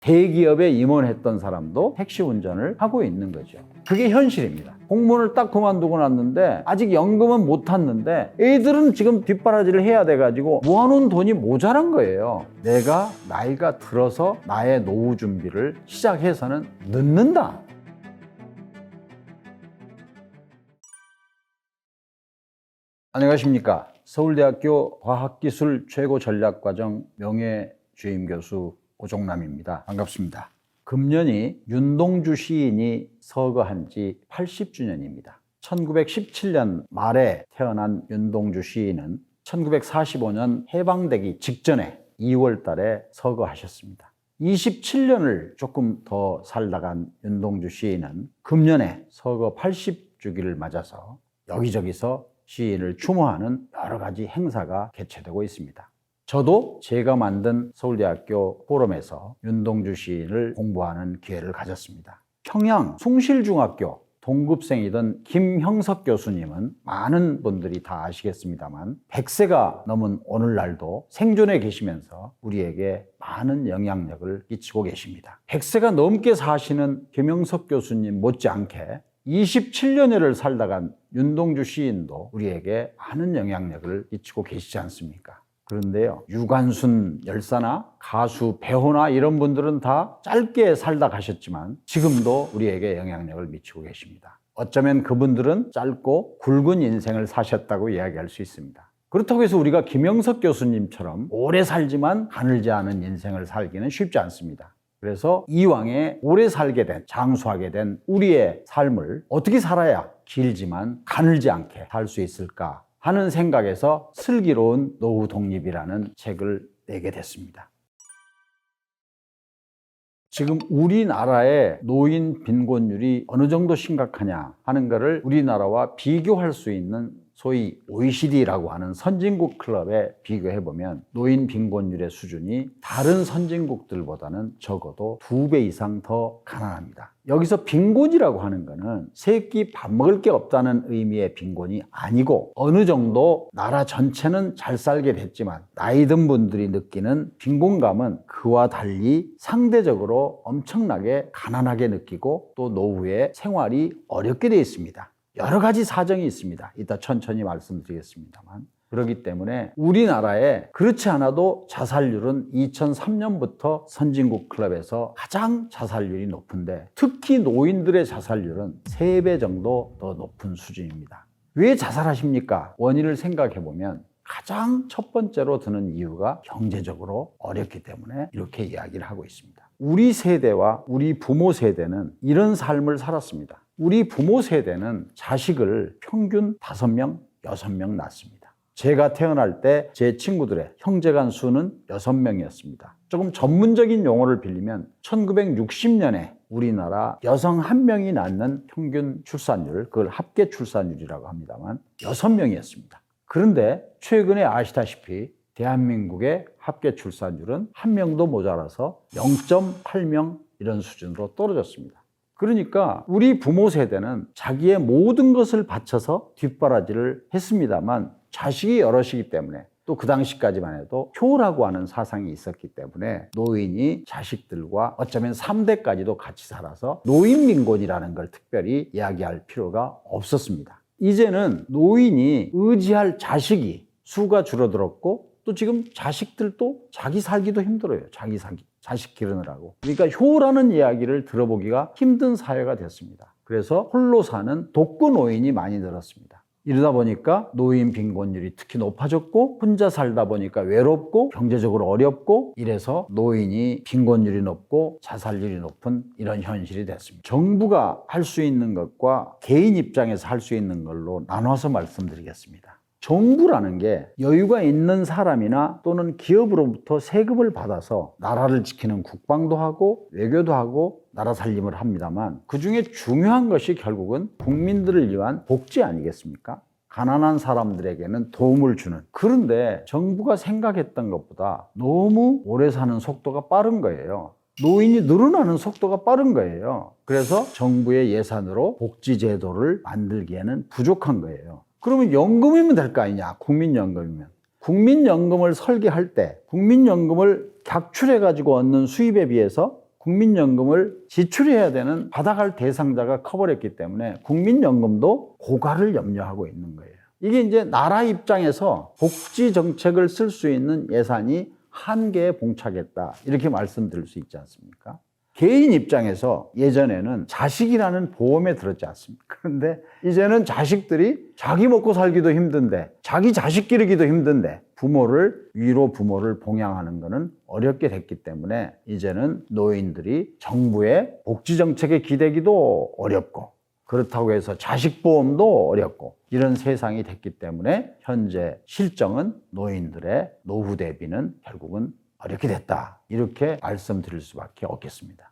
대기업에 임원했던 사람도 택시 운전을 하고 있는 거죠. 그게 현실입니다. 공무원을 딱 그만두고 났는데 아직 연금은 못 탔는데 애들은 지금 뒷바라지를 해야 돼가지고 모아놓은 돈이 모자란 거예요. 내가 나이가 들어서 나의 노후 준비를 시작해서는 늦는다. 안녕하십니까. 서울대학교 과학기술 최고전략과정 명예주임 교수 오종남입니다. 반갑습니다. 금년이 윤동주 시인이 서거한 지 80주년입니다. 1917년 말에 태어난 윤동주 시인은 1945년 해방되기 직전에 2월 달에 서거하셨습니다. 27년을 조금 더 살다간 윤동주 시인은 금년에 서거 80주기를 맞아서 여기저기서 시인을 추모하는 여러 가지 행사가 개최되고 있습니다. 저도 제가 만든 서울대학교 포럼에서 윤동주 시인을 공부하는 기회를 가졌습니다. 평양 숭실중학교 동급생이던 김형석 교수님은 많은 분들이 다 아시겠습니다만 100세가 넘은 오늘날도 생존해 계시면서 우리에게 많은 영향력을 끼치고 계십니다. 100세가 넘게 사시는 김형석 교수님 못지않게 27년여를 살다간 윤동주 시인도 우리에게 많은 영향력을 끼치고 계시지 않습니까? 그런데요, 유관순 열사나 가수 배호나 이런 분들은 다 짧게 살다 가셨지만 지금도 우리에게 영향력을 미치고 계십니다. 어쩌면 그분들은 짧고 굵은 인생을 사셨다고 이야기할 수 있습니다. 그렇다고 해서 우리가 김형석 교수님처럼 오래 살지만 가늘지 않은 인생을 살기는 쉽지 않습니다. 그래서 이왕에 오래 살게 된, 장수하게 된 우리의 삶을 어떻게 살아야 길지만 가늘지 않게 살 수 있을까 하는 생각에서 슬기로운 노후 독립이라는 책을 내게 됐습니다. 지금 우리나라의 노인 빈곤율이 어느 정도 심각하냐 하는 것을 우리나라와 비교할 수 있는 소위 OECD라고 하는 선진국 클럽에 비교해보면 노인 빈곤율의 수준이 다른 선진국들보다는 적어도 2배 이상 더 가난합니다. 여기서 빈곤이라고 하는 거는 세 끼 밥 먹을 게 없다는 의미의 빈곤이 아니고 어느 정도 나라 전체는 잘 살게 됐지만 나이 든 분들이 느끼는 빈곤감은 그와 달리 상대적으로 엄청나게 가난하게 느끼고 또 노후에 생활이 어렵게 되어 있습니다. 여러 가지 사정이 있습니다. 이따 천천히 말씀드리겠습니다만. 그렇기 때문에 우리나라에 그렇지 않아도 자살률은 2003년부터 선진국 클럽에서 가장 자살률이 높은데 특히 노인들의 자살률은 3배 정도 더 높은 수준입니다. 왜 자살하십니까? 원인을 생각해 보면 가장 첫 번째로 드는 이유가 경제적으로 어렵기 때문에 이렇게 이야기를 하고 있습니다. 우리 세대와 우리 부모 세대는 이런 삶을 살았습니다. 우리 부모 세대는 자식을 평균 5명, 6명 낳습니다. 제가 태어날 때 제 친구들의 형제간 수는 6명이었습니다. 조금 전문적인 용어를 빌리면 1960년에 우리나라 여성 1명이 낳는 평균 출산율, 그걸 합계 출산율이라고 합니다만 6명이었습니다. 그런데 최근에 아시다시피 대한민국의 합계 출산율은 1명도 모자라서 0.8명 이런 수준으로 떨어졌습니다. 그러니까 우리 부모 세대는 자기의 모든 것을 바쳐서 뒷바라지를 했습니다만 자식이 여럿이기 때문에 또 그 당시까지만 해도 효라고 하는 사상이 있었기 때문에 노인이 자식들과 어쩌면 3대까지도 같이 살아서 노인 빈곤이라는 걸 특별히 이야기할 필요가 없었습니다. 이제는 노인이 의지할 자식이 수가 줄어들었고 또 지금 자식들도 자기 살기도 힘들어요. 자식 기르느라고. 그러니까 효라는 이야기를 들어보기가 힘든 사회가 됐습니다. 그래서 홀로 사는 독거 노인이 많이 늘었습니다. 이러다 보니까 노인 빈곤율이 특히 높아졌고 혼자 살다 보니까 외롭고 경제적으로 어렵고 이래서 노인이 빈곤율이 높고 자살률이 높은 이런 현실이 됐습니다. 정부가 할 수 있는 것과 개인 입장에서 할 수 있는 걸로 나눠서 말씀드리겠습니다. 정부라는 게 여유가 있는 사람이나 또는 기업으로부터 세금을 받아서 나라를 지키는 국방도 하고 외교도 하고 나라 살림을 합니다만 그중에 중요한 것이 결국은 국민들을 위한 복지 아니겠습니까? 가난한 사람들에게는 도움을 주는. 그런데 정부가 생각했던 것보다 너무 오래 사는 속도가 빠른 거예요. 노인이 늘어나는 속도가 빠른 거예요. 그래서 정부의 예산으로 복지 제도를 만들기에는 부족한 거예요. 그러면 연금이면 될 거 아니냐? 국민연금이면. 국민연금을 설계할 때 국민연금을 각출해가지고 얻는 수입에 비해서 국민연금을 지출해야 되는 받아갈 대상자가 커버렸기 때문에 국민연금도 고갈을 염려하고 있는 거예요. 이게 이제 나라 입장에서 복지 정책을 쓸 수 있는 예산이 한계에 봉착했다, 이렇게 말씀드릴 수 있지 않습니까? 개인 입장에서 예전에는 자식이라는 보험에 들었지 않습니까? 그런데 이제는 자식들이 자기 먹고 살기도 힘든데, 자기 자식 기르기도 힘든데 부모를 봉양하는 것은 어렵게 됐기 때문에 이제는 노인들이 정부의 복지 정책에 기대기도 어렵고, 그렇다고 해서 자식 보험도 어렵고, 이런 세상이 됐기 때문에 현재 실정은 노인들의 노후 대비는 결국은 어렵게 됐다, 이렇게 말씀드릴 수밖에 없겠습니다.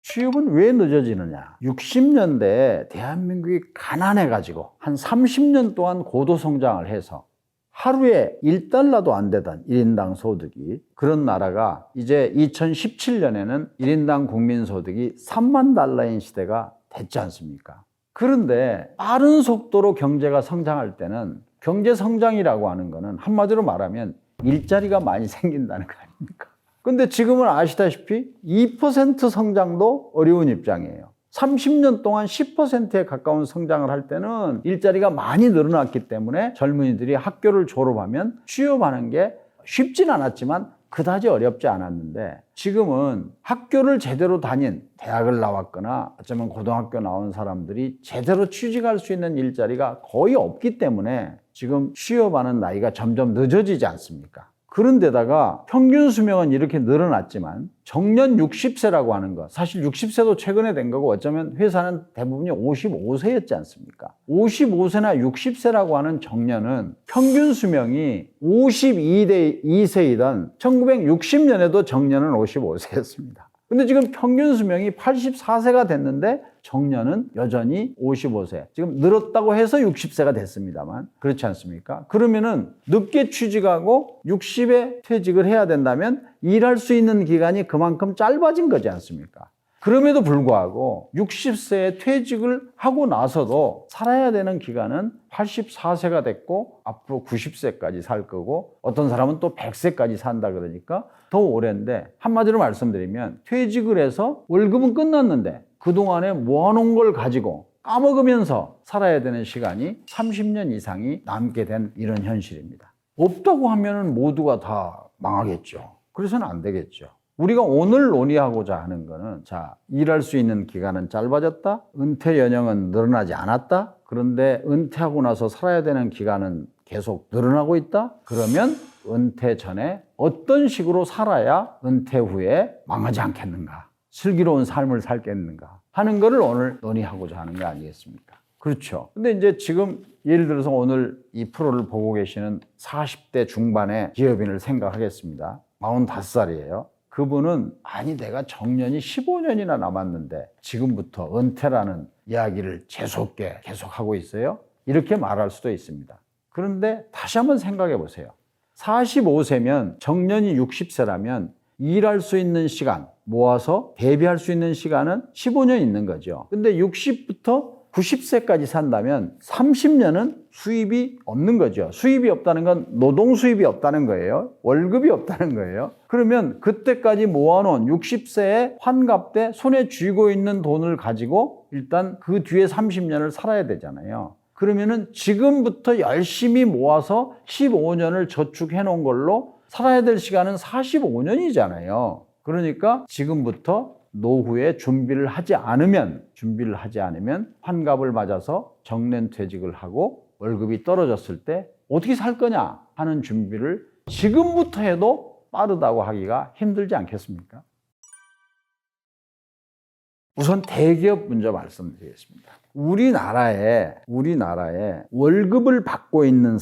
취업은 왜 늦어지느냐? 60년대에 대한민국이 가난해가지고 한 30년 동안 고도 성장을 해서 하루에 1달러도 안 되던 1인당 소득이, 그런 나라가 이제 2017년에는 1인당 국민소득이 3만 달러인 시대가 됐지 않습니까? 그런데 빠른 속도로 경제가 성장할 때는, 경제 성장이라고 하는 거는 한마디로 말하면 일자리가 많이 생긴다는 거 아닙니까? 근데 지금은 아시다시피 2% 성장도 어려운 입장이에요. 30년 동안 10%에 가까운 성장을 할 때는 일자리가 많이 늘어났기 때문에 젊은이들이 학교를 졸업하면 취업하는 게 쉽진 않았지만 그다지 어렵지 않았는데, 지금은 학교를 제대로 다닌, 대학을 나왔거나 어쩌면 고등학교 나온 사람들이 제대로 취직할 수 있는 일자리가 거의 없기 때문에 지금 취업하는 나이가 점점 늦어지지 않습니까? 그런데다가 평균 수명은 이렇게 늘어났지만 정년 60세라고 하는 거, 사실 60세도 최근에 된 거고 어쩌면 회사는 대부분이 55세였지 않습니까? 55세나 60세라고 하는 정년은 평균 수명이 52세이던 1960년에도 정년은 55세였습니다. 근데 지금 평균 수명이 84세가 됐는데 정년은 여전히 55세. 지금 늘었다고 해서 60세가 됐습니다만, 그렇지 않습니까? 그러면은 늦게 취직하고 60에 퇴직을 해야 된다면 일할 수 있는 기간이 그만큼 짧아진 거지 않습니까? 그럼에도 불구하고 60세에 퇴직을 하고 나서도 살아야 되는 기간은 84세가 됐고 앞으로 90세까지 살 거고, 어떤 사람은 또 100세까지 산다 그러니까 더 오랜데, 한마디로 말씀드리면 퇴직을 해서 월급은 끝났는데 그동안에 모아놓은 걸 가지고 까먹으면서 살아야 되는 시간이 30년 이상이 남게 된 이런 현실입니다. 없다고 하면 모두가 다 망하겠죠. 그래서는 안 되겠죠. 우리가 오늘 논의하고자 하는 거는, 자, 일할 수 있는 기간은 짧아졌다, 은퇴 연령은 늘어나지 않았다, 그런데 은퇴하고 나서 살아야 되는 기간은 계속 늘어나고 있다? 그러면 은퇴 전에 어떤 식으로 살아야 은퇴 후에 망하지 않겠는가, 슬기로운 삶을 살겠는가 하는 거를 오늘 논의하고자 하는 거 아니겠습니까? 그렇죠. 근데 이제 지금 예를 들어서 오늘 이 프로를 보고 계시는 40대 중반의 기업인을 생각하겠습니다. 45살이에요. 그분은 아니 내가 정년이 15년이나 남았는데 지금부터 은퇴라는 이야기를 재수없게 계속하고 있어요? 이렇게 말할 수도 있습니다. 그런데 다시 한번 생각해 보세요. 45세면 정년이 60세라면 일할 수 있는 시간, 모아서 대비할 수 있는 시간은 15년 있는 거죠. 근데 60부터 90세까지 산다면 30년은 수입이 없는 거죠. 수입이 없다는 건 노동 수입이 없다는 거예요. 월급이 없다는 거예요. 그러면 그때까지 모아놓은 60세에 환갑 때 손에 쥐고 있는 돈을 가지고 일단 그 뒤에 30년을 살아야 되잖아요. 그러면은 지금부터 열심히 모아서 15년을 저축해 놓은 걸로 살아야 될 시간은 45년이잖아요. 그러니까 지금부터 노후에 준비를 하지 않으면 환갑을 맞아서 정년퇴직을 하고 월급이 떨어졌을 때 어떻게 살 거냐 하는 준비를 지금부터 해도 빠르다고 하기가 힘들지 않겠습니까? 우선 대기업 먼저 말씀드리겠습니다. 우리나라에 월급을 받고 있는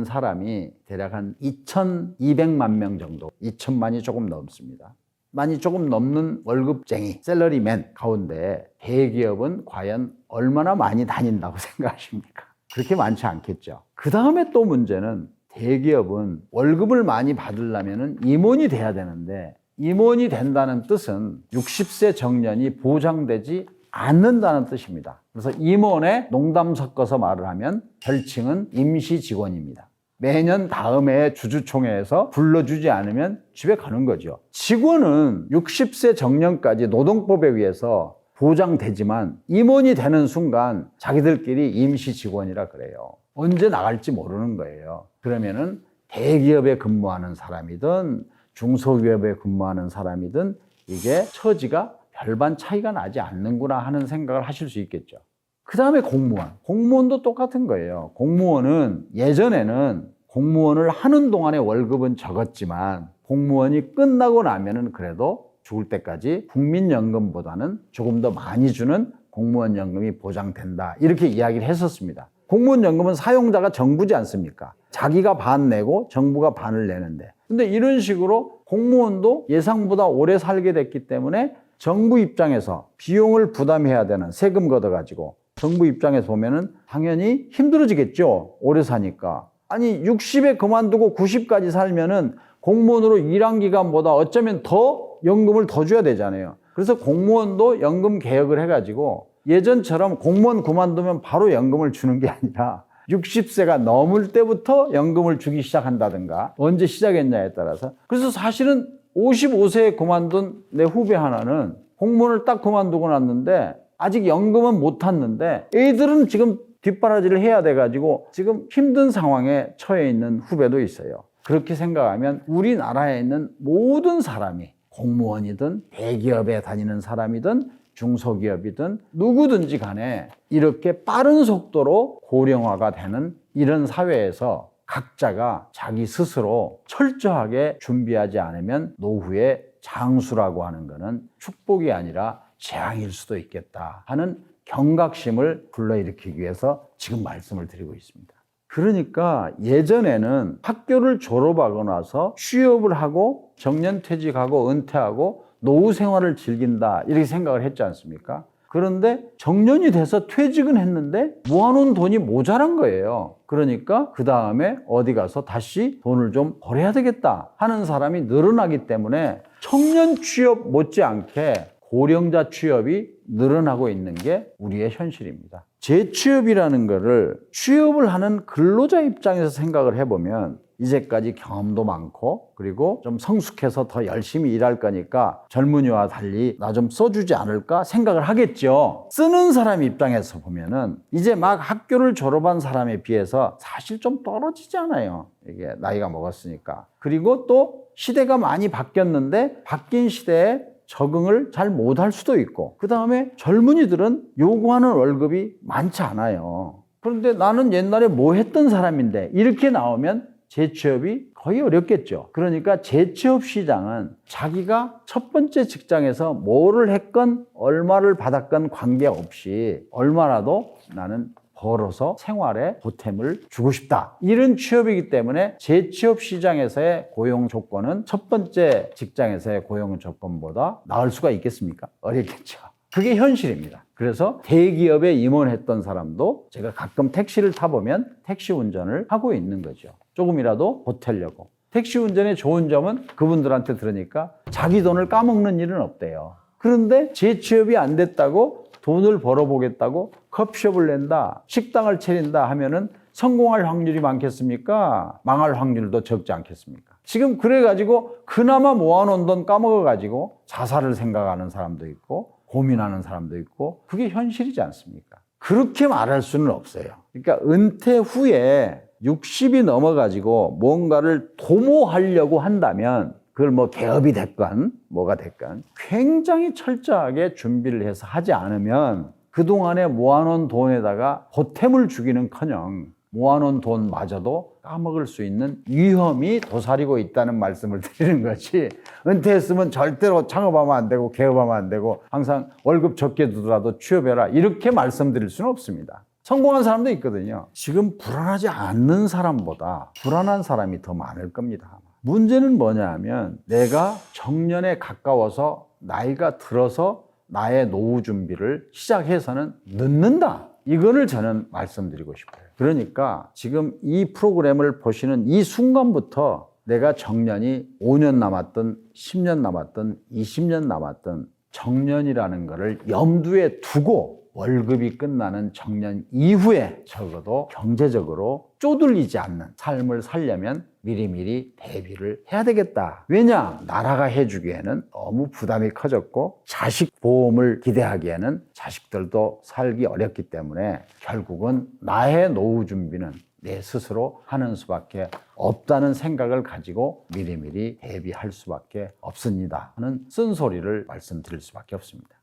사람이 대략 한 2,200만 명 정도, 2,000만이 조금 넘습니다. 많이 조금 넘는 월급쟁이, 샐러리맨 가운데 대기업은 과연 얼마나 많이 다닌다고 생각하십니까? 그렇게 많지 않겠죠. 그 다음에 또 문제는, 대기업은 월급을 많이 받으려면 임원이 돼야 되는데, 임원이 된다는 뜻은 60세 정년이 보장되지 않는다는 뜻입니다. 그래서 임원에 농담 섞어서 말을 하면 별칭은 임시 직원입니다. 매년 다음해 주주총회에서 불러주지 않으면 집에 가는 거죠. 직원은 60세 정년까지 노동법에 의해서 보장되지만 임원이 되는 순간 자기들끼리 임시 직원이라 그래요. 언제 나갈지 모르는 거예요. 그러면은 대기업에 근무하는 사람이든 중소기업에 근무하는 사람이든 이게 처지가 별반 차이가 나지 않는구나 하는 생각을 하실 수 있겠죠. 그 다음에 공무원도 똑같은 거예요. 공무원은 예전에는 공무원을 하는 동안의 월급은 적었지만 공무원이 끝나고 나면은 그래도 죽을 때까지 국민연금보다는 조금 더 많이 주는 공무원 연금이 보장된다, 이렇게 이야기를 했었습니다. 공무원 연금은 사용자가 정부지 않습니까? 자기가 반 내고 정부가 반을 내는데, 근데 이런 식으로 공무원도 예상보다 오래 살게 됐기 때문에 정부 입장에서 비용을 부담해야 되는, 세금 걷어가지고 정부 입장에서 보면은 당연히 힘들어지겠죠. 오래 사니까. 아니 60에 그만두고 90까지 살면은 공무원으로 일한 기간보다 어쩌면 더 연금을 더 줘야 되잖아요. 그래서 공무원도 연금 개혁을 해가지고 예전처럼 공무원 그만두면 바로 연금을 주는 게 아니라 60세가 넘을 때부터 연금을 주기 시작한다든가, 언제 시작했냐에 따라서. 그래서 사실은 55세에 그만둔 내 후배 하나는 공무원을 딱 그만두고 났는데 아직 연금은 못 탔는데 애들은 지금 뒷바라지를 해야 돼가지고 지금 힘든 상황에 처해 있는 후배도 있어요. 그렇게 생각하면 우리나라에 있는 모든 사람이 공무원이든 대기업에 다니는 사람이든 중소기업이든 누구든지 간에 이렇게 빠른 속도로 고령화가 되는 이런 사회에서 각자가 자기 스스로 철저하게 준비하지 않으면 노후의 장수라고 하는 것은 축복이 아니라 재앙일 수도 있겠다 하는 경각심을 불러일으키기 위해서 지금 말씀을 드리고 있습니다. 그러니까 예전에는 학교를 졸업하고 나서 취업을 하고 정년퇴직하고 은퇴하고 노후 생활을 즐긴다, 이렇게 생각을 했지 않습니까? 그런데 정년이 돼서 퇴직은 했는데 모아놓은 돈이 모자란 거예요. 그러니까 그 다음에 어디 가서 다시 돈을 좀 벌어야 되겠다 하는 사람이 늘어나기 때문에 청년 취업 못지않게 고령자 취업이 늘어나고 있는 게 우리의 현실입니다. 재취업이라는 거를 취업을 하는 근로자 입장에서 생각을 해보면 이제까지 경험도 많고 그리고 좀 성숙해서 더 열심히 일할 거니까 젊은이와 달리 나 좀 써주지 않을까 생각을 하겠죠. 쓰는 사람 입장에서 보면은 이제 막 학교를 졸업한 사람에 비해서 사실 좀 떨어지지 않아요. 이게 나이가 먹었으니까. 그리고 또 시대가 많이 바뀌었는데 바뀐 시대에 적응을 잘 못할 수도 있고, 그 다음에 젊은이들은 요구하는 월급이 많지 않아요. 그런데 나는 옛날에 뭐 했던 사람인데 이렇게 나오면 재취업이 거의 어렵겠죠. 그러니까 재취업 시장은 자기가 첫 번째 직장에서 뭐를 했건 얼마를 받았건 관계없이 얼마라도 나는 벌어서 생활에 보탬을 주고 싶다, 이런 취업이기 때문에 재취업 시장에서의 고용 조건은 첫 번째 직장에서의 고용 조건보다 나을 수가 있겠습니까? 어렵겠죠. 그게 현실입니다. 그래서 대기업에 임원했던 사람도 제가 가끔 택시를 타보면 택시 운전을 하고 있는 거죠. 조금이라도 보태려고. 택시 운전의 좋은 점은 그분들한테 들으니까 자기 돈을 까먹는 일은 없대요. 그런데 재취업이 안 됐다고 돈을 벌어보겠다고 커피숍을 낸다, 식당을 차린다 하면은 성공할 확률이 많겠습니까? 망할 확률도 적지 않겠습니까? 지금 그래가지고 그나마 모아놓은 돈 까먹어가지고 자살을 생각하는 사람도 있고 고민하는 사람도 있고, 그게 현실이지 않습니까? 그렇게 말할 수는 없어요. 그러니까 은퇴 후에 60이 넘어가지고 뭔가를 도모하려고 한다면 그걸 뭐 개업이 됐건 뭐가 됐건 굉장히 철저하게 준비를 해서 하지 않으면 그동안에 모아놓은 돈에다가 보탬을 주기는커녕 모아놓은 돈마저도 까먹을 수 있는 위험이 도사리고 있다는 말씀을 드리는 것이, 은퇴했으면 절대로 창업하면 안 되고 개업하면 안 되고 항상 월급 적게 두더라도 취업해라, 이렇게 말씀드릴 수는 없습니다. 성공한 사람도 있거든요. 지금 불안하지 않는 사람보다 불안한 사람이 더 많을 겁니다. 문제는 뭐냐 하면 내가 정년에 가까워서 나이가 들어서 나의 노후 준비를 시작해서는 늦는다, 이거를 저는 말씀드리고 싶어요. 그러니까 지금 이 프로그램을 보시는 이 순간부터 내가 정년이 5년 남았든 10년 남았든 20년 남았든 정년이라는 거를 염두에 두고 월급이 끝나는 정년 이후에 적어도 경제적으로 쪼들리지 않는 삶을 살려면 미리미리 대비를 해야 되겠다. 왜냐? 나라가 해주기에는 너무 부담이 커졌고 자식 보험을 기대하기에는 자식들도 살기 어렵기 때문에 결국은 나의 노후 준비는 내 스스로 하는 수밖에 없다는 생각을 가지고 미리미리 대비할 수밖에 없습니다 하는 쓴소리를 말씀드릴 수밖에 없습니다.